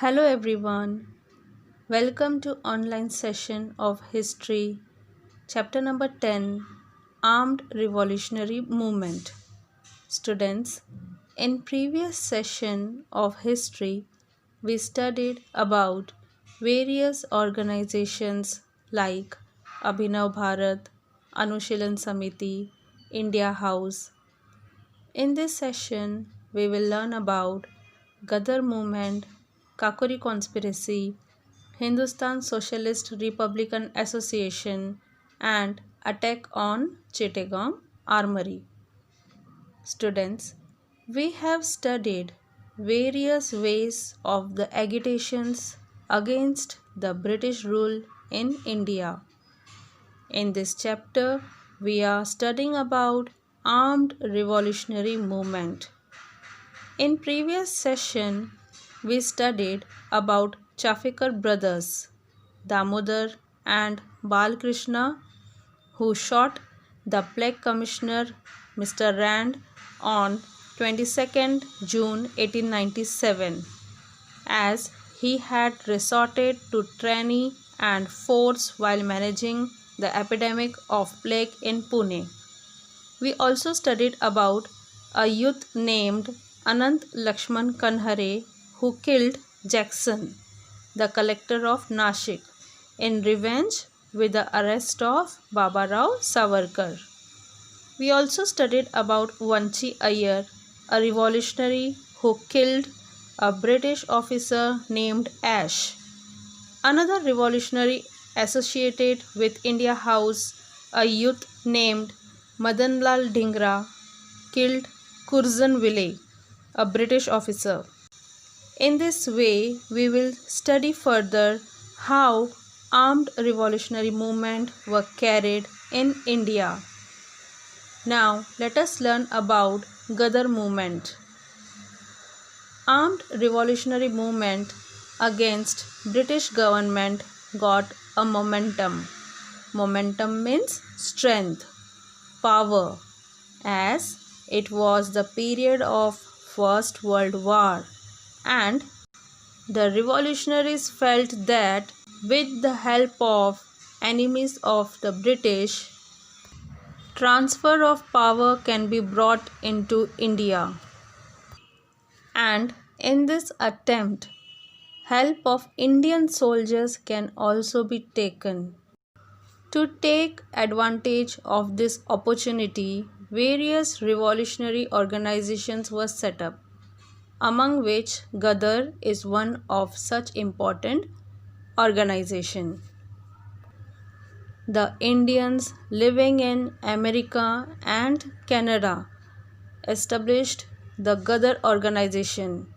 Hello everyone. Welcome to online session of history chapter number 10 Armed Revolutionary Movement. Students, in previous session of history we studied about various organizations like Abhinav Bharat, Anushilan Samiti, India House. In this session, we will learn about Gadar movement, Kakori conspiracy, Hindustan Socialist Republican Association, and attack on Chittagong Armory. Students, we have studied various ways of the agitations against the British rule in India. In this chapter, we are studying about armed revolutionary movement. In previous session, we studied about Chafikar brothers, Damodar and Balkrishna, who shot the Plague Commissioner Mr. Rand on 22nd June 1897, as he had resorted to tyranny and force while managing the epidemic of plague in Pune. We also studied about a youth named Anant Lakshman Kanhare who killed Jackson, the collector of Nashik, in revenge with the arrest of Baba Rao Savarkar. We also studied about Vanchi Iyer, a revolutionary who killed a British officer named Ash. Another revolutionary associated with India House, a youth named Madanlal Dhingra, killed Curzon Willey, a British officer. In this way, we will study further how armed revolutionary movement were carried in India. Now, let us learn about Gadar movement. Armed revolutionary movement against British government got a momentum. Momentum means strength, power, as it was the period of First World War, and the revolutionaries felt that with the help of enemies of the British, transfer of power can be brought into India. And in this attempt, help of Indian soldiers can also be taken. To take advantage of this opportunity, various revolutionary organizations were set up, among which Gadar is one of such important organization. The Indians living in America and Canada established the Gadar organization.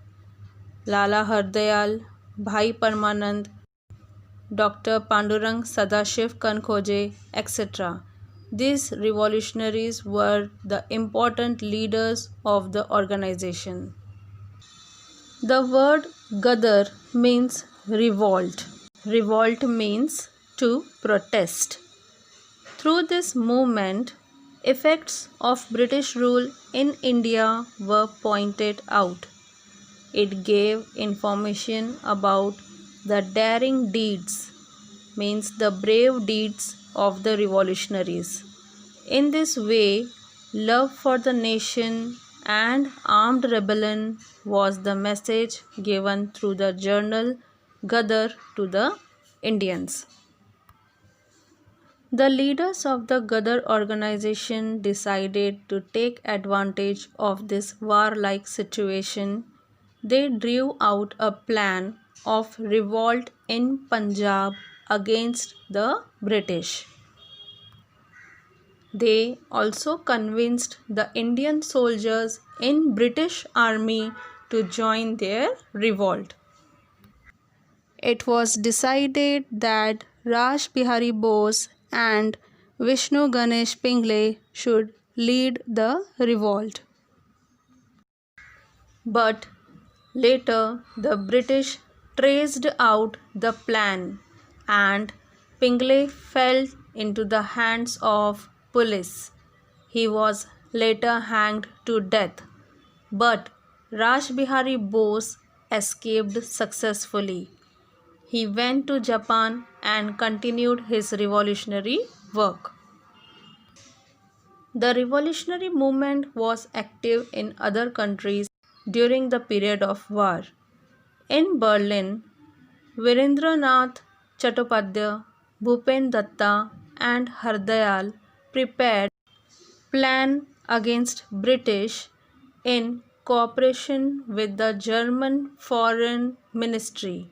Lala Hardayal, Bhai Parmanand, Dr. Pandurang Sadashiv Kankhoje, etc. These revolutionaries were the important leaders of the organization. The word Gadar means revolt. Revolt means to protest. Through this movement, effects of British rule in India were pointed out. It gave information about the daring deeds, means the brave deeds of the revolutionaries. In this way, love for the nation and armed rebellion was the message given through the journal Gadar to the Indians. The leaders of the Gadar organization decided to take advantage of this warlike situation. They drew out a plan of revolt in Punjab against the British. They also convinced the Indian soldiers in British army to join their revolt. It was decided that Raj Bihari Bose and Vishnu Ganesh Pingle should lead the revolt. But later the British traced out the plan and Pingle fell into the hands of police. He was later hanged to death. But Raj Bihari Bose escaped successfully. He went to Japan and continued his revolutionary work. The revolutionary movement was active in other countries during the period of war. In Berlin, Virendranath Chattopadhyay, Bhupen Datta and Hardayal prepared plan against British in cooperation with the German Foreign Ministry.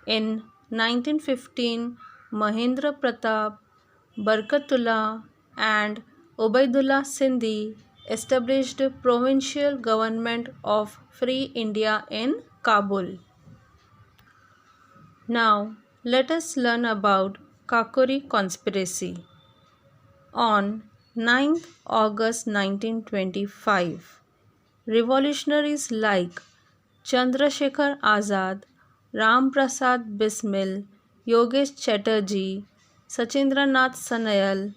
In 1915, Mahendra Pratap, Barkatullah and Ubaidullah Sindhi established provincial government of Free India in Kabul. Now, let us learn about Kakori conspiracy. On 9th August 1925, revolutionaries like Chandrasekhar Azad, Ram Prasad Bismil, Yogesh Chatterjee, Sachindranath Sanayal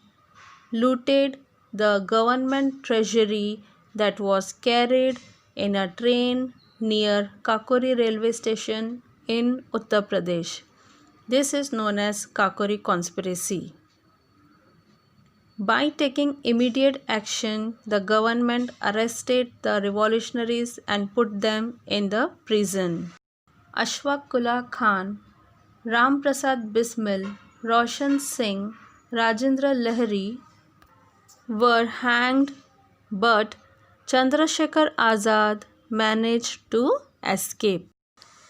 looted the government treasury that was carried in a train near Kakori railway station in Uttar Pradesh. This is known as Kakori conspiracy. By taking immediate action, the government arrested the revolutionaries and put them in the prison. Ashfaq Ullah Khan, Ram Prasad Bismil, Roshan Singh, Rajendra Lahiri were hanged, but Chandrasekhar Azad managed to escape.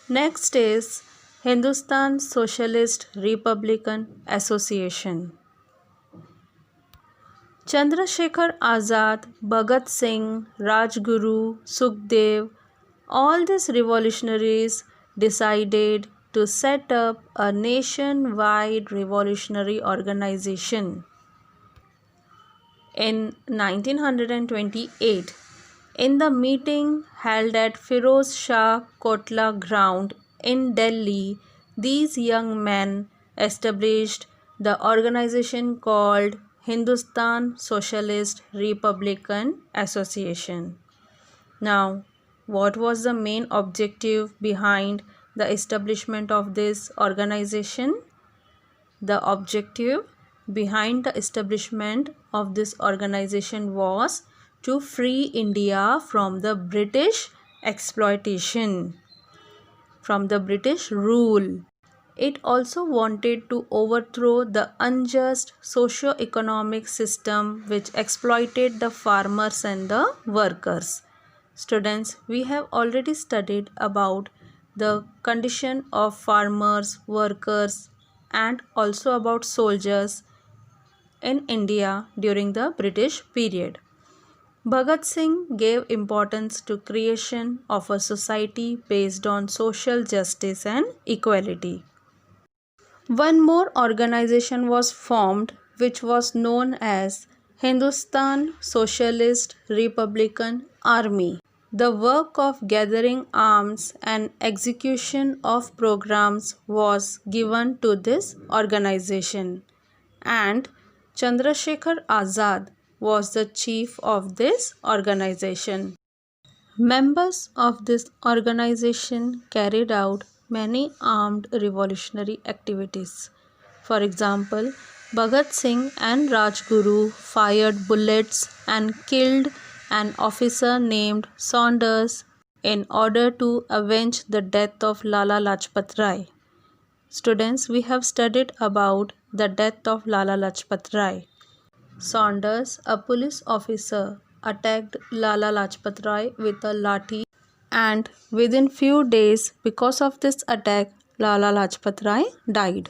Next is Hindustan Socialist Republican Association. Chandrasekhar Azad, Bhagat Singh, Rajguru, Sukhdev, all these revolutionaries decided to set up a nationwide revolutionary organization. In 1928, in the meeting held at Firoz Shah Kotla ground in Delhi, these young men established the organization called Hindustan Socialist Republican Association. Now, what was the main objective behind the establishment of this organization? The objective behind the establishment of this organization was to free India from the British exploitation, from the British rule. It also wanted to overthrow the unjust socio-economic system which exploited the farmers and the workers. Students, we have already studied about the condition of farmers, workers, and also about soldiers in India during the British period. Bhagat Singh gave importance to creation of a society based on social justice and equality. One more organization was formed which was known as Hindustan Socialist Republican Army. The work of gathering arms and execution of programs was given to this organization, and Chandrasekhar Azad was the chief of this organization. Members of this organization carried out many armed revolutionary activities. For example, Bhagat Singh and Rajguru fired bullets and killed an officer named Saunders in order to avenge the death of Lala Lajpat Rai. Students, we have studied about the death of Lala Lajpat Rai. Saunders, a police officer, attacked Lala Lajpat Rai with a lathi, and within few days because of this attack Lala Lajpat Rai died.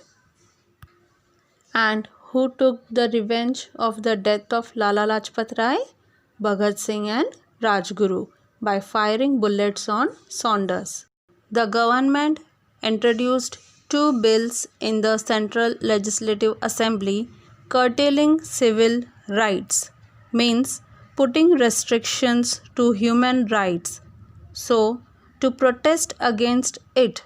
And who took the revenge of the death of Lala Lajpat Rai? Bhagat Singh and Rajguru by firing bullets on Saunders. The government introduced two bills in the Central Legislative Assembly curtailing civil rights, means putting restrictions to human rights. So, to protest against it,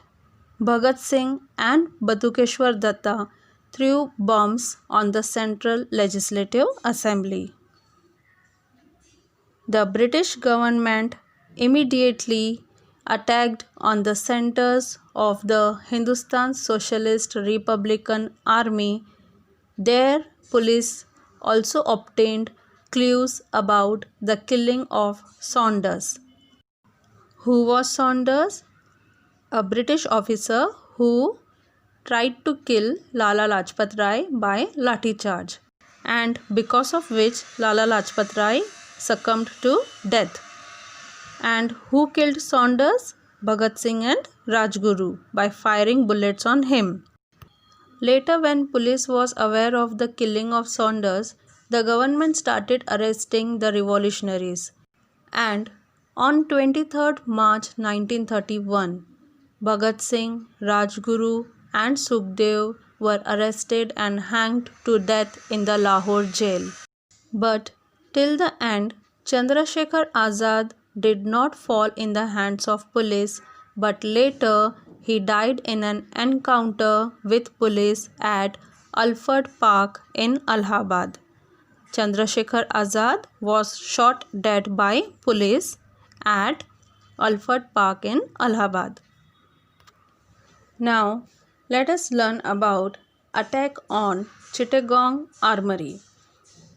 Bhagat Singh and Batukeshwar Datta threw bombs on the Central Legislative Assembly. The British government immediately attacked on the centers of the Hindustan Socialist Republican Army. Their police also obtained clues about the killing of Saunders. Who was Saunders? A British officer who tried to kill Lala Lajpat Rai by lathi charge, and because of which Lala Lajpat Rai succumbed to death. And who killed Saunders? Bhagat Singh and Rajguru by firing bullets on him. Later, when police was aware of the killing of Saunders, the government started arresting the revolutionaries. And on 23rd March 1931, Bhagat Singh, Rajguru and Sukhdev were arrested and hanged to death in the Lahore jail. But till the end, Chandrasekhar Azad did not fall in the hands of police, but later he died in an encounter with police at Alford Park in Allahabad. Chandrasekhar Azad was shot dead by police at Alford Park in Allahabad. Now, let us learn about attack on Chittagong Armory.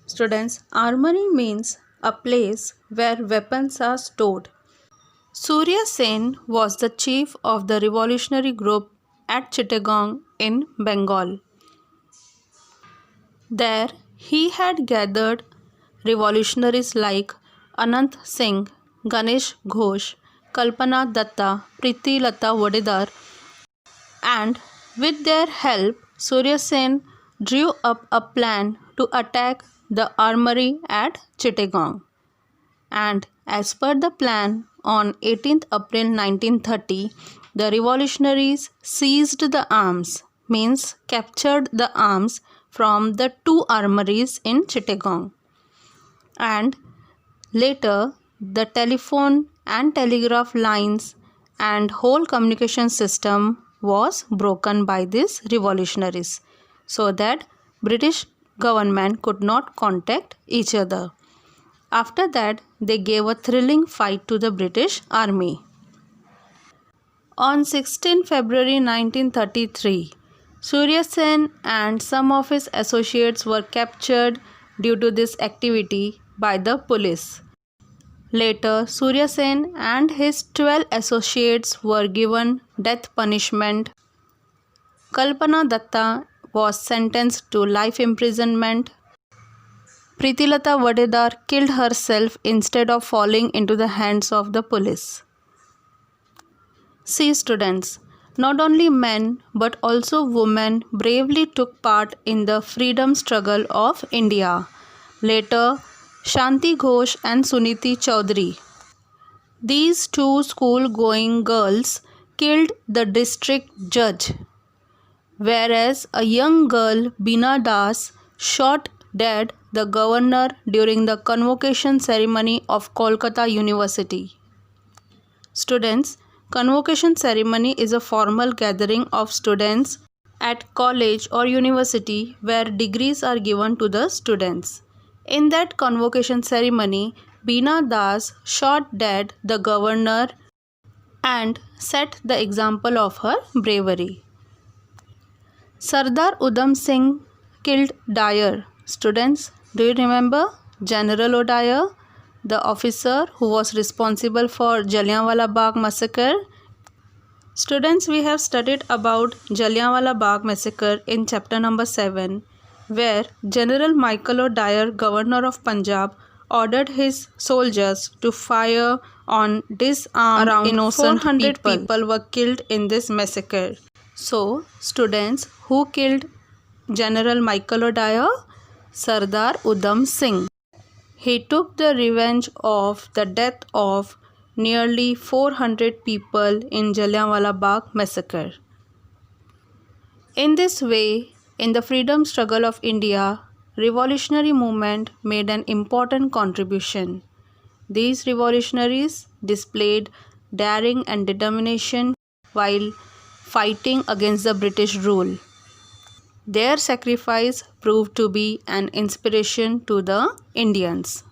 Students, armory means a place where weapons are stored. Surya Sen was the chief of the revolutionary group at Chittagong in Bengal. There, he had gathered revolutionaries like Anant Singh, Ganesh Ghosh, Kalpana Datta, Priti Lata Wadedar, and with their help, Surya Sen drew up a plan to attack the armory at Chittagong. And as per the plan, on 18th April 1930, the revolutionaries seized the arms, means captured the arms from the two armories in Chittagong. And later, the telephone and telegraph lines and whole communication system was broken by these revolutionaries so that British government could not contact each other. After that, they gave a thrilling fight to the British Army. On 16 February 1933, Surya Sen and some of his associates were captured due to this activity by the police. Later, Surya Sen and his 12 associates were given death punishment. Kalpana Datta was sentenced to life imprisonment. Pritilata Vadedar killed herself instead of falling into the hands of the police. See students, not only men but also women bravely took part in the freedom struggle of India. Later, Shanti Ghosh and Suniti Chaudhary. These two school-going girls killed the district judge, whereas a young girl, Bina Das, shot dead the governor during the convocation ceremony of Kolkata University. Students, convocation ceremony is a formal gathering of students at college or university where degrees are given to the students. In that convocation ceremony, Bina Das shot dead the governor and set the example of her bravery. Sardar Udham Singh killed Dyer. Students, do you remember General O'Dyer, the officer who was responsible for Jallianwala Bagh massacre? Students, we have studied about Jallianwala Bagh massacre in chapter number 7, where General Michael O'Dyer, governor of Punjab, ordered his soldiers to fire on disarmed around innocent 400 people were killed in this massacre. So, students, who killed General Michael O'Dyer? Sardar Udham Singh. He took the revenge of the death of nearly 400 people in Jallianwala Bagh massacre. In this way, in the freedom struggle of India, revolutionary movement made an important contribution. These revolutionaries displayed daring and determination while fighting against the British rule. Their sacrifice proved to be an inspiration to the Indians.